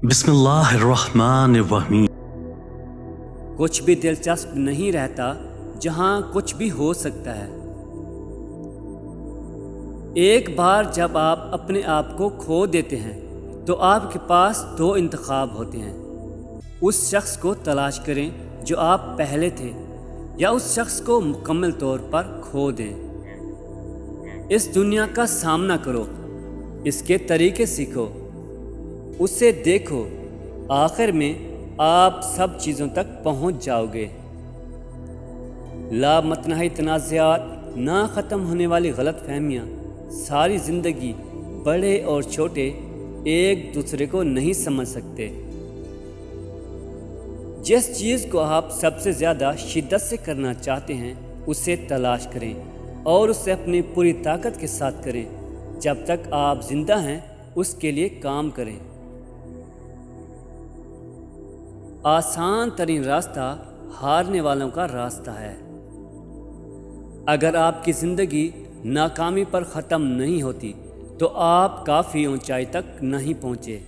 बिस्मिल्लाहिर्रहमानिर्रहीम। कुछ भी दिलचस्प नहीं रहता जहाँ कुछ भी हो सकता है। एक बार जब आप अपने आप को खो देते हैं तो आपके पास दो इंतखाब होते हैं। उस शख्स को तलाश करें जो आप पहले थे, या उस शख्स को मुकम्मल तौर पर खो दें। इस दुनिया का सामना करो, इसके तरीके सीखो, उसे देखो, आखिर में आप सब चीज़ों तक पहुंच जाओगे। ला मतनाही तनाज़ात, ना ख़त्म होने वाली गलत फहमियाँ, सारी ज़िंदगी बड़े और छोटे एक दूसरे को नहीं समझ सकते। जिस चीज़ को आप सबसे ज़्यादा शिद्दत से करना चाहते हैं उसे तलाश करें और उसे अपनी पूरी ताकत के साथ करें। जब तक आप ज़िंदा हैं उसके लिए काम करें। आसान तरीन रास्ता हारने वालों का रास्ता है। अगर आपकी ज़िंदगी नाकामी पर ख़त्म नहीं होती तो आप काफ़ी ऊंचाई तक नहीं पहुँचे।